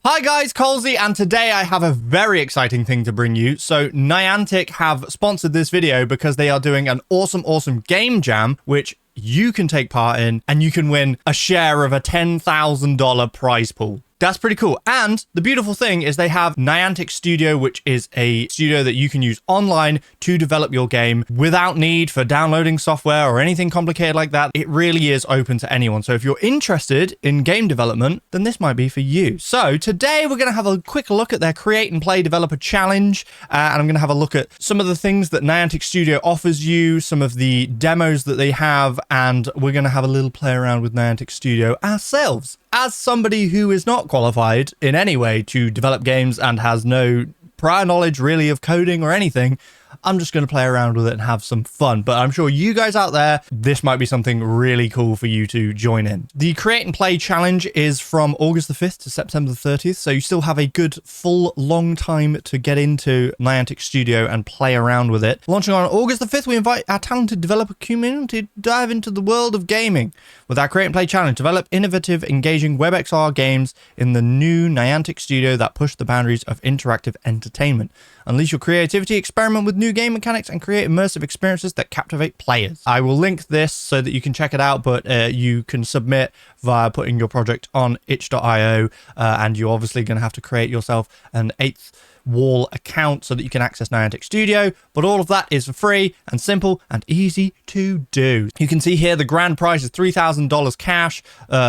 Hi guys, Colesy, and today I have a very exciting thing to bring you. So Niantic have sponsored this video because they are doing an awesome game jam, which you can take part in, and you can win a share of a $10,000 prize pool. That's pretty cool. And the beautiful thing is they have Niantic Studio, which is a studio that you can use online to develop your game without need for downloading software or anything complicated like that. It really is open to anyone. So if you're interested in game development, then this might be for you. So today we're going to have a quick look at their Create and Play Developer Challenge. And I'm going to have a look at some of the things that Niantic Studio offers you, some of the demos that they have, and we're going to have a little play around with Niantic Studio ourselves. As somebody who is not qualified in any way to develop games and has no prior knowledge really of coding or anything, I'm just going to play around with it and have some fun. But I'm sure you guys out there, this might be something really cool for you to join in. The Create and Play Challenge is from August the 5th to September the 30th. So you still have a good full long time to get into Niantic Studio and play around with it. Launching on August the 5th, we invite our talented developer community to dive into the world of gaming. With our Create and Play Challenge, develop innovative, engaging WebXR games in the new Niantic Studio that push the boundaries of interactive entertainment. Unleash your creativity, experiment with new game mechanics, and create immersive experiences that captivate players. I will link this so that you can check it out, but you can submit via putting your project on itch.io, and you're obviously going to have to create yourself an 8th wall account so that you can access Niantic Studio, but all of that is for free and simple and easy to do. You can see here the grand prize is $3,000 cash,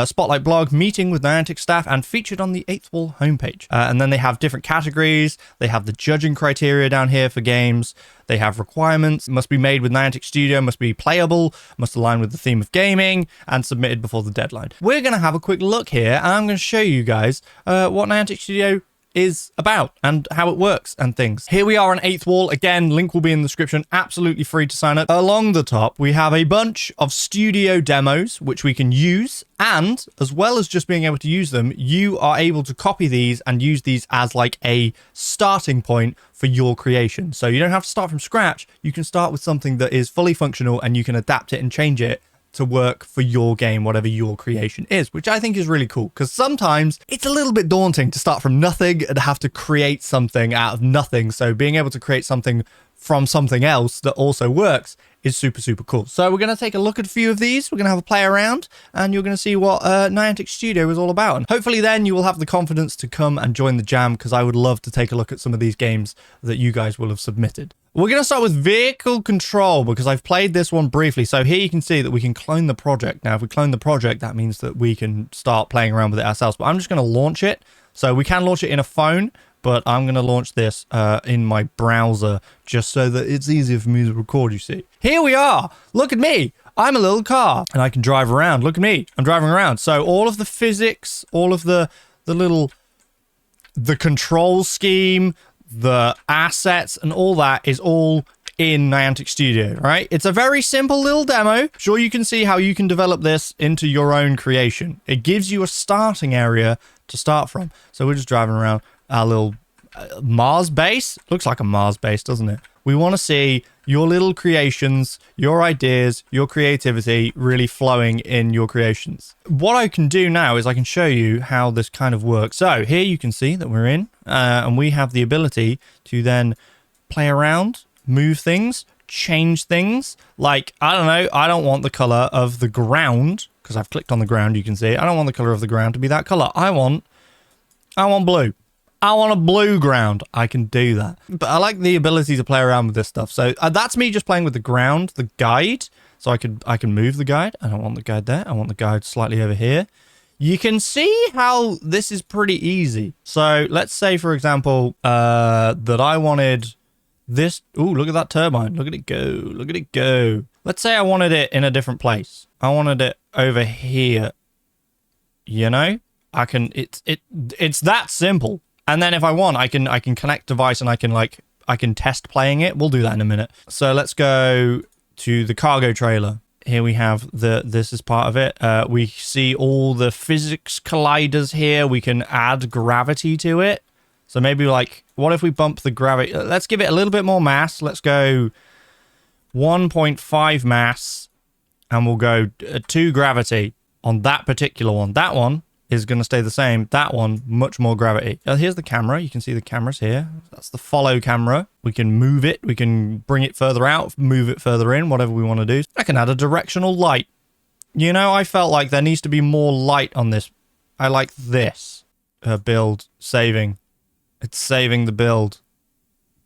spotlight blog, meeting with Niantic staff, and featured on the 8th wall homepage. And then they have different categories. They have the judging criteria down here for games. They have requirements, must be made with Niantic Studio, must be playable, must align with the theme of gaming, and submitted before the deadline. We're going to have a quick look here, and I'm going to show you guys what Niantic Studio is about and how it works and things. Here we are on 8th wall. Again, link will be in the description. Absolutely free to sign up. Along the top, we have a bunch of studio demos which we can use, and as well as just being able to use them, you are able to copy these and use these as like a starting point for your creation. So you don't have to start from scratch. You can start with something that is fully functional, and you can adapt it and change it to work for your game, whatever your creation is, which I think is really cool, because sometimes it's a little bit daunting to start from nothing and have to create something out of nothing. So being able to create something from something else that also works is super cool. So we're going to take a look at a few of these. We're going to have a play around, and you're going to see what Niantic Studio is all about. And hopefully then you will have the confidence to come and join the jam, because I would love to take a look at some of these games that you guys will have submitted. We're going to start with vehicle control, because I've played this one briefly. So here you can see that we can clone the project. Now, if we clone the project, that means that we can start playing around with it ourselves. But I'm just going to launch it. So we can launch it in a phone, but I'm going to launch this in my browser just so that it's easier for me to record, you see. Here we are. Look at me. I'm a little car, and I can drive around. Look at me. I'm driving around. So all of the physics, all of the control scheme, the assets and all that is all in Niantic Studio, right? It's a very simple little demo. Sure, you can see how you can develop this into your own creation. It gives you a starting area to start from. So we're just driving around our little Mars base. Looks like a Mars base, doesn't it? We want to see your little creations, your ideas, your creativity really flowing in your creations. What I can do now is I can show you how this kind of works. So here you can see that we're in, and we have the ability to then play around, move things, change things. Like, I don't know, I don't want the color of the ground, because I've clicked on the ground, you can see. I don't want the color of the ground to be that color. I want blue. I want a blue ground. I can do that. But I like the ability to play around with this stuff. So that's me just playing with the ground, the guide. So I can move the guide. I don't want the guide there. I want the guide slightly over here. You can see how this is pretty easy. So let's say, for example, that I wanted this. Ooh, look at that turbine. Look at it go. Look at it go. Let's say I wanted it in a different place. I wanted it over here. You know, I can, it's that simple. And then if I want, I can connect device, and I can test playing it. We'll do that in a minute. So let's go to the cargo trailer. Here we have this is part of it. We see all the physics colliders here. We can add gravity to it. So maybe like, what if we bump the gravity? Let's give it a little bit more mass. Let's go 1.5 mass, and we'll go 2 gravity on that particular one. That one is going to stay the same. That one, much more gravity. Here's the camera. You can see the cameras here. That's the follow camera. We can move it. We can bring it further out, move it further in, whatever we want to do. I can add a directional light. You know, I felt like there needs to be more light on this. I like this. Build. Saving. It's saving the build.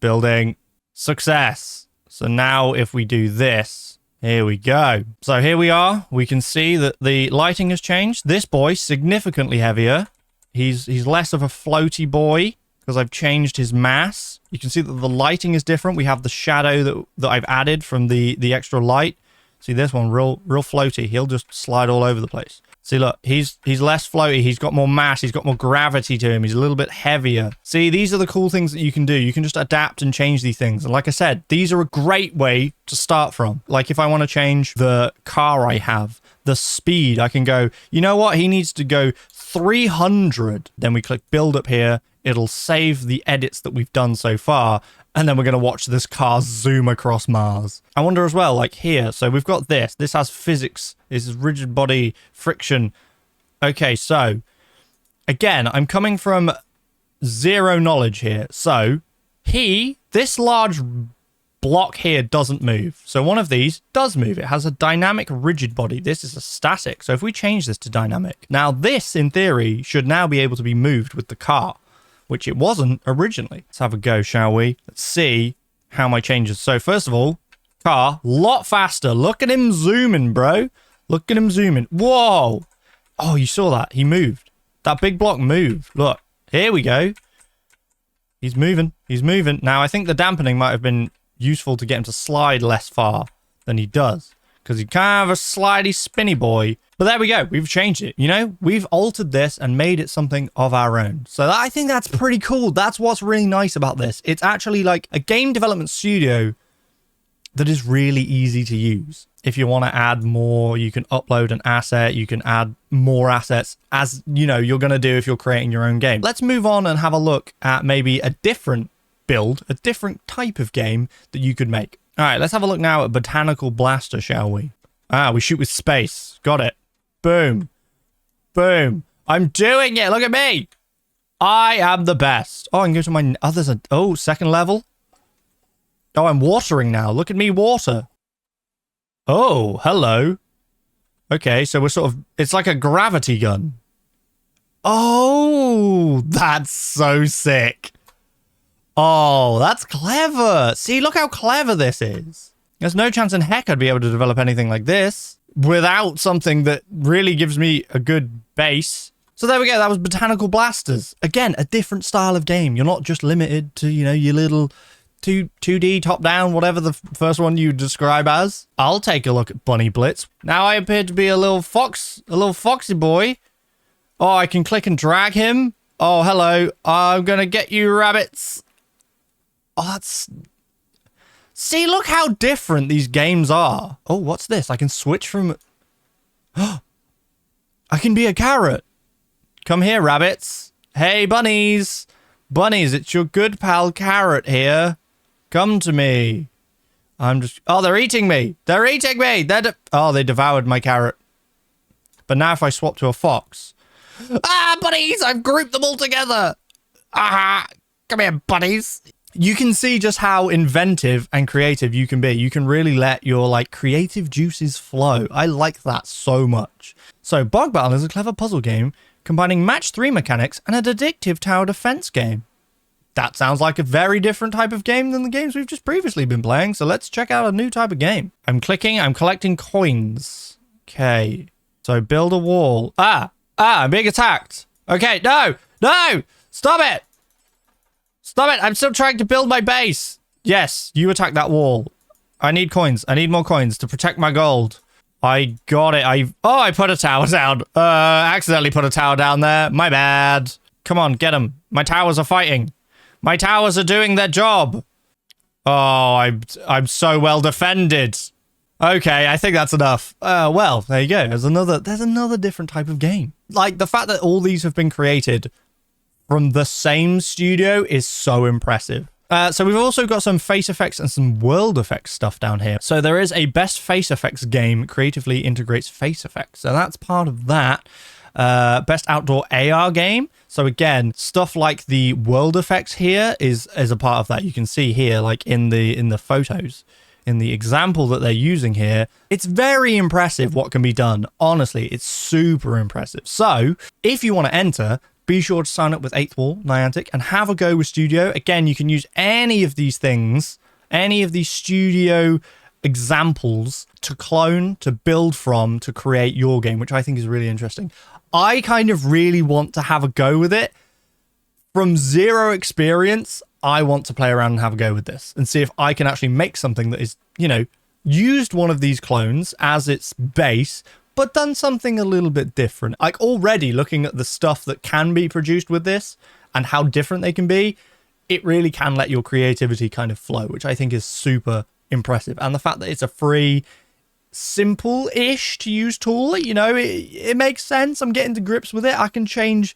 Building. Success. So now if we do this, here we go. So here we are. We can see that the lighting has changed. This boy, significantly heavier. He's less of a floaty boy because I've changed his mass. You can see that the lighting is different. We have the shadow that I've added from the extra light. See this one, real floaty. He'll just slide all over the place. See, look, he's less floaty. He's got more mass. He's got more gravity to him. He's a little bit heavier. See, these are the cool things that you can do. You can just adapt and change these things. And like I said, these are a great way to start from. Like if I want to change the car I have, the speed, I can go, you know what? He needs to go 300. Then we click build up here. It'll save the edits that we've done so far. And then we're going to watch this car zoom across Mars. I wonder as well, like here. So we've got this. This has physics. This is rigid body friction. Okay, so again, I'm coming from zero knowledge here. So this large block here doesn't move. So one of these does move. It has a dynamic rigid body. This is a static. So if we change this to dynamic, now this in theory should now be able to be moved with the car, which it wasn't originally. Let's have a go, shall we? Let's see how my changes. So first of all, car, lot faster. Look at him zooming, bro. Look at him zooming. Whoa. Oh, you saw that? He moved. That big block moved. Look, here we go. He's moving. He's moving. Now, I think the dampening might have been useful to get him to slide less far than he does, because he's kind of a slidey, spinny boy. But there we go. We've changed it. You know, we've altered this and made it something of our own. So I think that's pretty cool. That's what's really nice about this. It's actually like a game development studio that is really easy to use. If you want to add more, you can upload an asset. You can add more assets, as you know, you're going to do if you're creating your own game. Let's move on and have a look at maybe a different build, a different type of game that you could make. All right, let's have a look now at Botanical Blaster, shall we? We shoot with space. Got it. Boom. Boom. I'm doing it. Look at me. I am the best. Oh, I can go to my... Oh, there's a... Oh, second level. Oh, I'm watering now. Look at me water. Oh, hello. Okay, so we're sort of... It's like a gravity gun. Oh, that's so sick. Oh, that's clever. See, look how clever this is. There's no chance in heck I'd be able to develop anything like this without something that really gives me a good base. So there we go. That was Botanical Blasters. Again, a different style of game. You're not just limited to, you know, your little 2D top-down, whatever the first one you describe as. I'll take a look at Bunny Blitz. Now I appear to be a little foxy boy. Oh, I can click and drag him. Oh, hello. I'm going to get you, rabbits. Oh, that's... See, look how different these games are. Oh, what's this? I can switch from... I can be a carrot. Come here, rabbits. Hey, bunnies. Bunnies, it's your good pal Carrot here. Come to me. I'm just... Oh, they're eating me. They're eating me. Oh, they devoured my carrot. But now if I swap to a fox... Ah, bunnies! I've grouped them all together. Ah, come here, bunnies. You can see just how inventive and creative you can be. You can really let your, like, creative juices flow. I like that so much. So, Bog Battle is a clever puzzle game combining match 3 mechanics and an addictive tower defense game. That sounds like a very different type of game than the games we've just previously been playing, so let's check out a new type of game. I'm collecting coins. Okay. So, build a wall. I'm being attacked. Okay, no! Stop it! Stop it! I'm still trying to build my base. Yes, you attack that wall. I need coins. I need more coins to protect my gold. I got it. I put a tower down. Accidentally put a tower down there. My bad. Come on, get them. My towers are fighting. My towers are doing their job. Oh, I'm so well defended. Okay, I think that's enough. Well, there you go. There's another different type of game. Like, the fact that all these have been created from the same studio is so impressive. So we've also got some face effects and some world effects stuff down here. So there is a best face effects game creatively integrates face effects. So that's part of that. Best outdoor AR game. So again, stuff like the world effects here is a part of that. You can see here, like in the photos, in the example that they're using here, it's very impressive what can be done. Honestly, it's super impressive. So if you want to enter, be sure to sign up with 8th Wall, Niantic, and have a go with Studio. Again, you can use any of these things, any of these Studio examples to clone, to build from, to create your game, which I think is really interesting. I kind of really want to have a go with it. From zero experience, I want to play around and have a go with this and see if I can actually make something that is, you know, used one of these clones as its base, but done something a little bit different. Like already looking at the stuff that can be produced with this and how different they can be, it really can let your creativity kind of flow, which I think is super impressive. And the fact that it's a free, simple-ish to use tool, you know, it makes sense. I'm getting to grips with it. I can change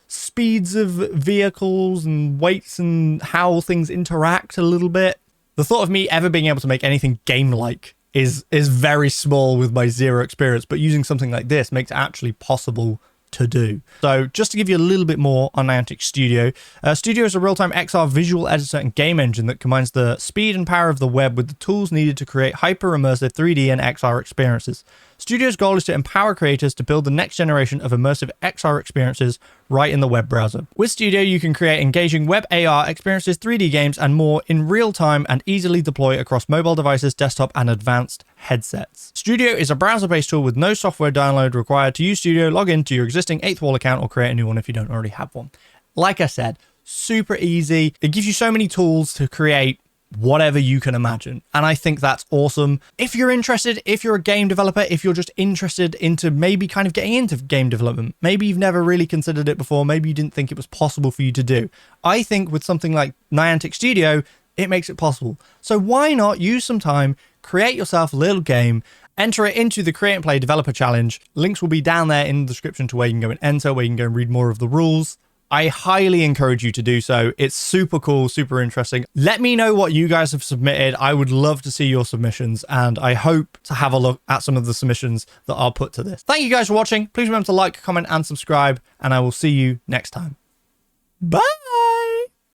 speeds of vehicles and weights and how things interact a little bit. The thought of me ever being able to make anything game-like is very small with my zero experience, but using something like this makes it actually possible to do. So just to give you a little bit more on Niantic Studio, Studio is a real-time XR visual editor and game engine that combines the speed and power of the web with the tools needed to create hyper-immersive 3D and XR experiences. Studio's goal is to empower creators to build the next generation of immersive XR experiences right in the web browser. With Studio, you can create engaging web AR experiences, 3D games, and more in real time and easily deploy across mobile devices, desktop, and advanced headsets. Studio is a browser-based tool with no software download required. To use Studio, log in to your existing 8th Wall account or create a new one if you don't already have one. Like I said, super easy. It gives you so many tools to create whatever you can imagine. And I think that's awesome. If you're interested, if you're a game developer, if you're just interested into maybe kind of getting into game development, maybe you've never really considered it before, maybe you didn't think it was possible for you to do. I think with something like Niantic Studio, it makes it possible. So why not use some time, create yourself a little game, enter it into the Create and Play Developer Challenge. Links will be down there in the description to where you can go and enter, where you can go and read more of the rules. I highly encourage you to do so. It's super cool, super interesting. Let me know what you guys have submitted. I would love to see your submissions, and I hope to have a look at some of the submissions that I'll put to this. Thank you guys for watching. Please remember to like, comment, and subscribe, and I will see you next time. Bye!